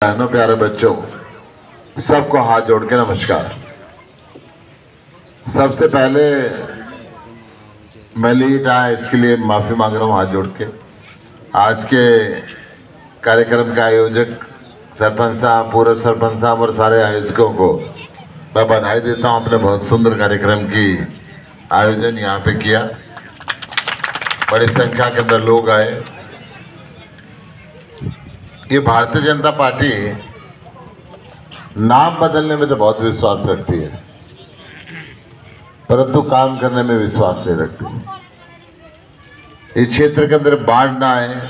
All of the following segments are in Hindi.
बहनों, प्यारे बच्चों, सबको हाथ जोड़ के नमस्कार। सबसे पहले मैं लेट आया, इसके लिए माफ़ी मांग रहा हूँ हाथ जोड़ के। आज के कार्यक्रम के आयोजक सरपंच साहब, पूर्व सरपंच साहब और सारे आयोजकों को मैं बधाई देता हूँ। आपने बहुत सुंदर कार्यक्रम की आयोजन यहाँ पे किया, बड़ी संख्या के अंदर लोग आए। ये भारतीय जनता पार्टी नाम बदलने में तो बहुत विश्वास रखती है, परंतु काम करने में विश्वास नहीं रखती। इस क्षेत्र के अंदर बाढ़ ना आए,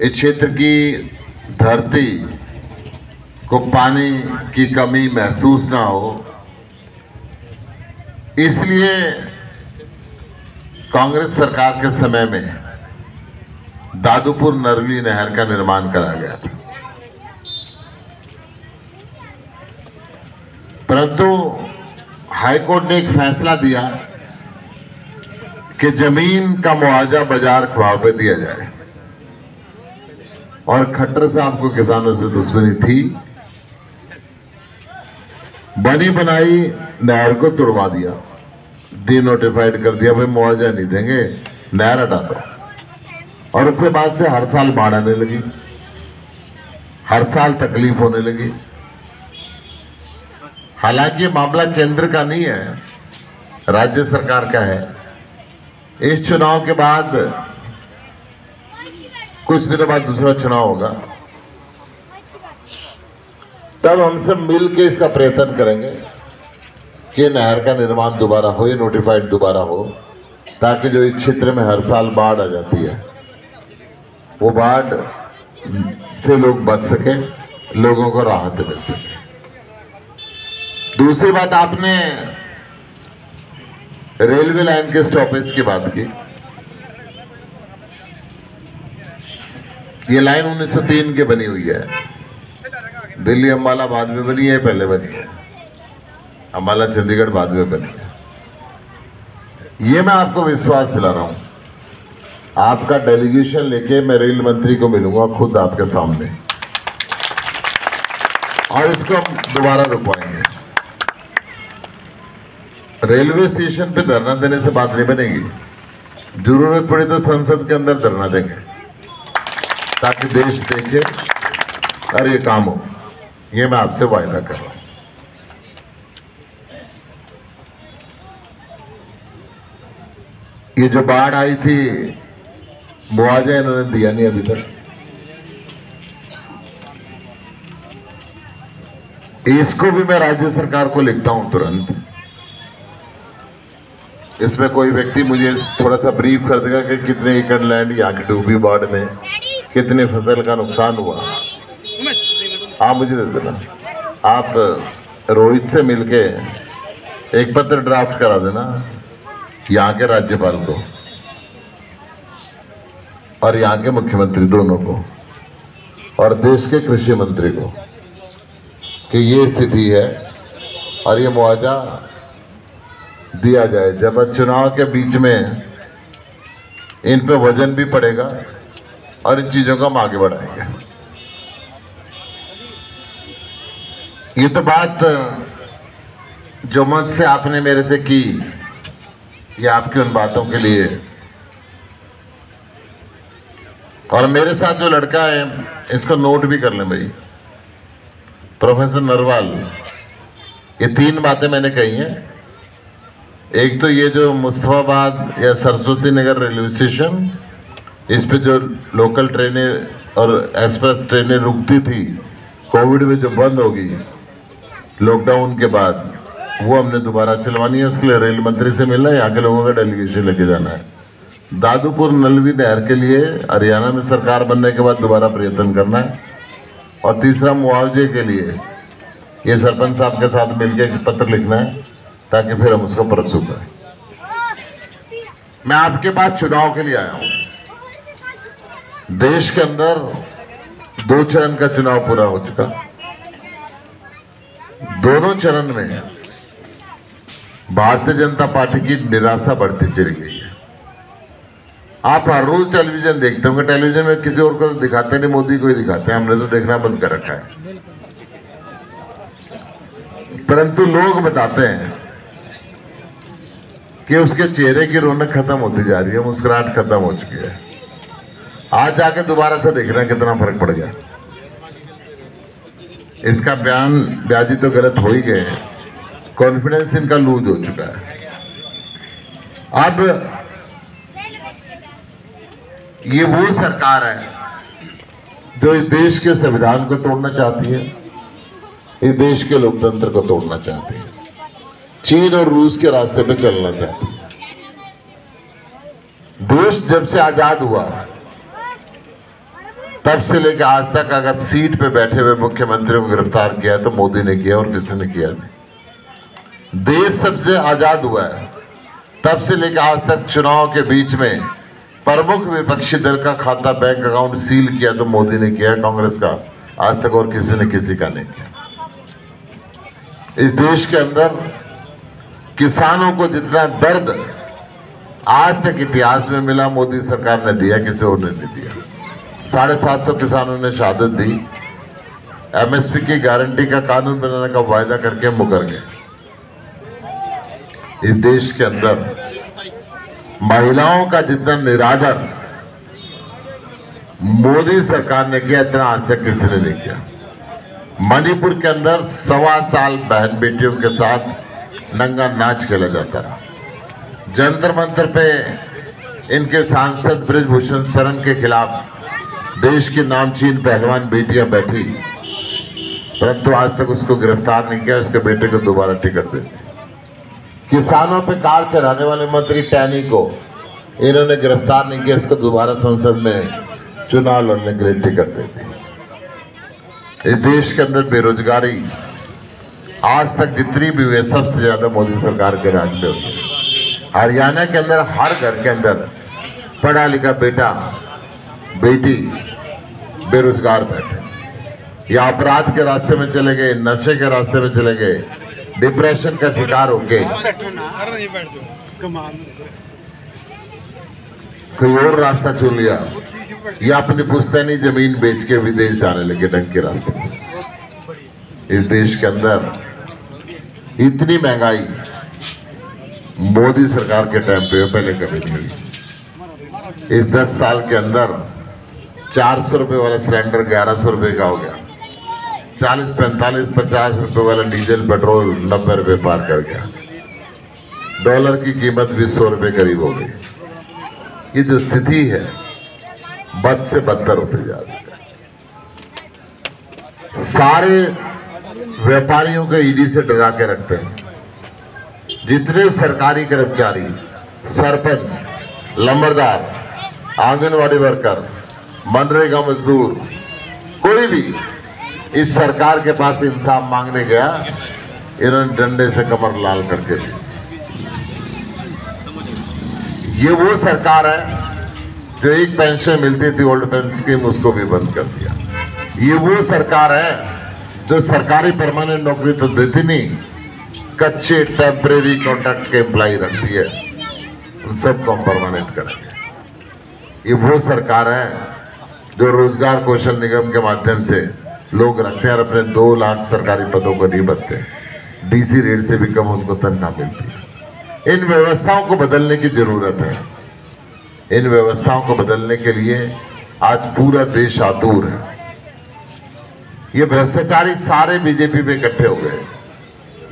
इस क्षेत्र की धरती को पानी की कमी महसूस ना हो, इसलिए कांग्रेस सरकार के समय में दादूपुर नरवी नहर का निर्माण करा गया था। परंतु हाईकोर्ट ने एक फैसला दिया कि जमीन का मुआवजा बाजार भाव पे दिया जाए, और खट्टर साहब को किसानों से दुश्मनी थी। बनी बनाई नहर को तुड़वा दिया, डी नोटिफाइड कर दिया, भाई मुआवजा नहीं देंगे, नहर हटा दो। और उसके बाद से हर साल बाढ़ आने लगी, हर साल तकलीफ होने लगी। हालांकि ये मामला केंद्र का नहीं है, राज्य सरकार का है। इस चुनाव के बाद कुछ दिनों बाद दूसरा चुनाव होगा, तब हम सब मिल के इसका प्रयत्न करेंगे कि नहर का निर्माण दोबारा हो, नोटिफाइड दोबारा हो, ताकि जो इस क्षेत्र में हर साल बाढ़ आ जाती है वो बाढ़ से लोग बच सके, लोगों को राहत मिल सके। दूसरी बात, आपने रेलवे लाइन के स्टॉपेज की बात की। ये लाइन 1903 की बनी हुई है। दिल्ली अम्बाला बाद में बनी है, पहले बनी है। अम्बाला चंडीगढ़ बाद में बनी है। ये मैं आपको विश्वास दिला रहा हूं। आपका डेलीगेशन लेके मैं रेल मंत्री को मिलूंगा खुद आपके सामने, और इसको हम दोबारा रुकवाएंगे। रेलवे स्टेशन पे धरना देने से बात नहीं बनेगी, जरूरत पड़ी तो संसद के अंदर धरना देंगे, ताकि देश देखे और ये काम हो। ये मैं आपसे वायदा कर रहा हूं। ये जो बाढ़ आई थी, मुआवजा इन्होंने दिया नहीं अभी तक। इसको भी मैं राज्य सरकार को लिखता हूं तुरंत। इसमें कोई व्यक्ति मुझे थोड़ा सा ब्रीफ कर देगा कि कितने एकड़ लैंड यहाँ की डूबी बाढ़ में, कितने फसल का नुकसान हुआ, आप मुझे दे देना। आप रोहित से मिलके एक पत्र ड्राफ्ट करा देना यहाँ के राज्यपाल को और यहाँ के मुख्यमंत्री दोनों को और देश के कृषि मंत्री को कि ये स्थिति है और ये मुआवजा दिया जाए। जब चुनाव के बीच में इन पे वजन भी पड़ेगा और इन चीजों को हम आगे बढ़ाएंगे। ये तो बात जो मत से आपने मेरे से की, ये आपकी उन बातों के लिए। और मेरे साथ जो लड़का है, इसको नोट भी कर लें भाई, प्रोफेसर नरवाल। ये 3 बातें मैंने कही हैं। एक तो ये जो मुस्तफाबाद या सरस्वती नगर रेलवे स्टेशन, इस पे जो लोकल ट्रेनें और एक्सप्रेस ट्रेनें रुकती थी, कोविड में जो बंद होगी लॉकडाउन के बाद, वो हमने दोबारा चलवानी है। उसके लिए रेल मंत्री से मिलना है, यहाँ के लोगों का डेलीगेशन लेके जाना है। दादूपुर नलवी नहर के लिए हरियाणा में सरकार बनने के बाद दोबारा प्रयत्न करना है। और तीसरा, मुआवजे के लिए ये सरपंच साहब के साथ मिलकर एक पत्र लिखना है, ताकि फिर हम उसको परसू करें। मैं आपके पास चुनाव के लिए आया हूं। देश के अंदर 2 चरण का चुनाव पूरा हो चुका। दोनों चरण में भारतीय जनता पार्टी की निराशा बढ़ती चली गई है। आप हर रोज टेलीविजन देखते होंगे, टेलीविजन में किसी और को तो दिखाते नहीं, मोदी को ही दिखाते हैं, हमने तो देखना बंद कर रखा है। परंतु लोग बताते हैं कि उसके चेहरे की रौनक खत्म होती जा रही है, मुस्कुराहट खत्म हो चुकी है। आज जाके दोबारा से देखना कितना फर्क पड़ गया। इसका ब्याजी तो गलत हो ही गए हैं, कॉन्फिडेंस इनका लूज हो चुका है। अब ये वो सरकार है जो इस देश के संविधान को तोड़ना चाहती है, इस देश के लोकतंत्र को तोड़ना चाहती है, चीन और रूस के रास्ते पे चलना चाहती है। देश जब से आजाद हुआ तब से लेकर आज तक अगर सीट पे बैठे हुए मुख्यमंत्री को गिरफ्तार किया है तो मोदी ने किया और किसी ने किया नहीं। देश सबसे आजाद हुआ है तब से लेकर आज तक चुनाव के बीच में प्रमुख विपक्षी दल का खाता बैंक अकाउंट सील किया तो मोदी ने किया, कांग्रेस का आज तक और किसी ने किसी का नहीं किया। इस देश के अंदर किसानों को जितना दर्द आज तक इतिहास में मिला मोदी सरकार ने दिया, किसी और ने नहीं दिया। 750 किसानों ने शहादत दी, एमएसपी की गारंटी का कानून बनाने का वायदा करके मुकर गए। इस देश के अंदर महिलाओं का जितना निरादर मोदी सरकार ने किया इतना आज तक किसी ने नहीं किया। मणिपुर के अंदर 1.25 साल बहन बेटियों के साथ नंगा नाच खेला जाता रहा। जंतर मंतर पे इनके सांसद ब्रिजभूषण शरण के खिलाफ देश की नामचीन पहलवान बेटियां बैठी, परंतु आज तक उसको गिरफ्तार नहीं किया, उसके बेटे को दोबारा टिकट देते। किसानों पे कार चलाने वाले मंत्री टैनी को इन्होंने गिरफ्तार नहीं किया, इसको दोबारा संसद में चुनाव लड़ने के लिए टिकट देते। इस देश के अंदर बेरोजगारी आज तक जितनी भी हुई है सबसे ज्यादा मोदी सरकार के राज में हुई है। हरियाणा के अंदर हर घर के अंदर पढ़ा लिखा बेटा बेटी बेरोजगार बैठे, या अपराध के रास्ते में चले गए, नशे के रास्ते में चले गए, डिप्रेशन का शिकार होके कोई और रास्ता चुन लिया, या अपनी पुश्तैनी जमीन बेच के विदेश जाने लगे ढंग के रास्ते से। इस देश के अंदर इतनी महंगाई मोदी सरकार के टाइम पे पहले कभी नहीं हुई। इस 10 साल के अंदर 400 रुपये वाला सिलेंडर 1100 रुपये का हो गया, 40, 45, 50 रुपये वाला डीजल पेट्रोल 90 रुपये पार कर गया, डॉलर की कीमत भी 100 रुपये करीब हो गई। ये जो स्थिति है बद से बदतर होते जा रही है। सारे व्यापारियों को ईडी से डरा के रखते हैं। जितने सरकारी कर्मचारी, सरपंच, लंबरदार, आंगनवाड़ी वर्कर, मनरेगा मजदूर, कोई भी इस सरकार के पास इंसाफ मांगने गया, इन्होंने डंडे से कमर लाल करके दी। ये वो सरकार है जो एक पेंशन मिलती थी ओल्ड पेंशन स्कीम, उसको भी बंद कर दिया। ये वो सरकार है जो सरकारी परमानेंट नौकरी तो देती नहीं, कच्चे टेम्परेरी कॉन्ट्रैक्ट के एम्प्लॉय रखती है, उन सबको हम परमानेंट करेंगे। ये वो सरकार है जो रोजगार कौशल निगम के माध्यम से लोग रखते हैं और अपने 2 लाख सरकारी पदों को नहीं भरते, डीसी रेट से भी कम उनको तनख्वाह मिलती है। इन व्यवस्थाओं को बदलने की जरूरत है। इन व्यवस्थाओं को बदलने के लिए आज पूरा देश आतुर है। ये भ्रष्टाचारी सारे बीजेपी पे इकट्ठे हो गए।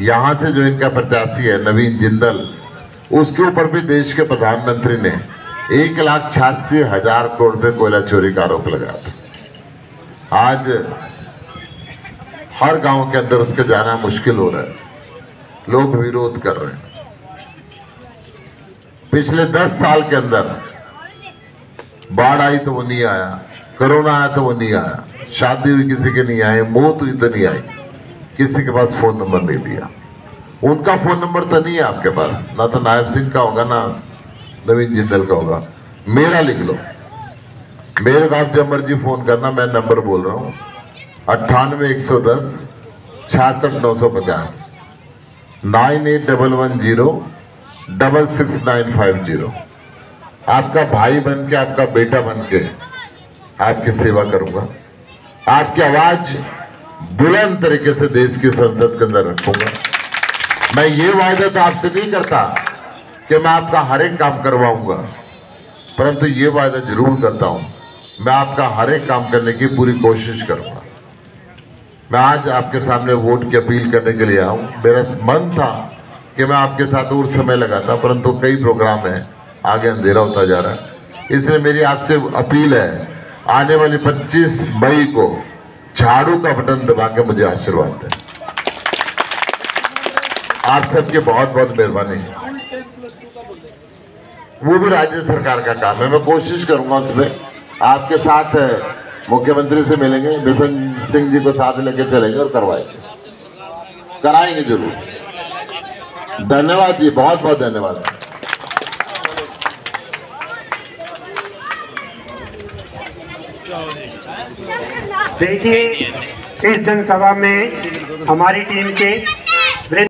यहां से जो इनका प्रत्याशी है नवीन जिंदल, उसके ऊपर भी देश के प्रधानमंत्री ने 1,86,000 करोड़ रुपए कोयला चोरी का आरोप लगाया था। आज हर गांव के अंदर उसके जाना मुश्किल हो रहा है, लोग विरोध कर रहे हैं। पिछले 10 साल के अंदर बाढ़ आई तो वो नहीं आया, कोरोना आया तो वो नहीं आया, शादी हुई किसी के नहीं आए, मौत हुई तो नहीं आई, किसी के पास फोन नंबर नहीं दिया। उनका फोन नंबर तो नहीं है आपके पास, ना तो नायब सिंह का होगा ना नवीन जिंदल का होगा। मेरा लिख लो, मेरे को आप जब मर्जी फोन करना, मैं नंबर बोल रहा हूँ 98 110 66 950 98 110 66950। आपका भाई बन के, आपका बेटा बन के आपकी सेवा करूंगा। आपकी आवाज बुलंद तरीके से देश की संसद के अंदर रखूंगा। मैं ये वायदा तो आपसे नहीं करता कि मैं आपका हर एक काम करवाऊंगा, परंतु ये वायदा जरूर करता हूं, मैं आपका हर एक काम करने की पूरी कोशिश करूंगा। मैं आज आपके सामने वोट की अपील करने के लिए आऊं। मेरा मन था कि मैं आपके साथ और समय लगाता, परंतु कई प्रोग्राम हैं, आगे अंधेरा होता जा रहा है। इसलिए मेरी आपसे अपील है, आने वाली 25 मई को झाड़ू का बटन दबा के मुझे आशीर्वाद दें। आप सबके बहुत बहुत मेहरबानी। वो भी राज्य सरकार का काम है, मैं कोशिश करूंगा उसमें। आपके साथ मुख्यमंत्री से मिलेंगे, बिशन सिंह जी को साथ लेके चलेंगे और करवाएंगे, कराएंगे जरूर। धन्यवाद जी, बहुत बहुत धन्यवाद। देखिए, इस जनसभा में हमारी टीम के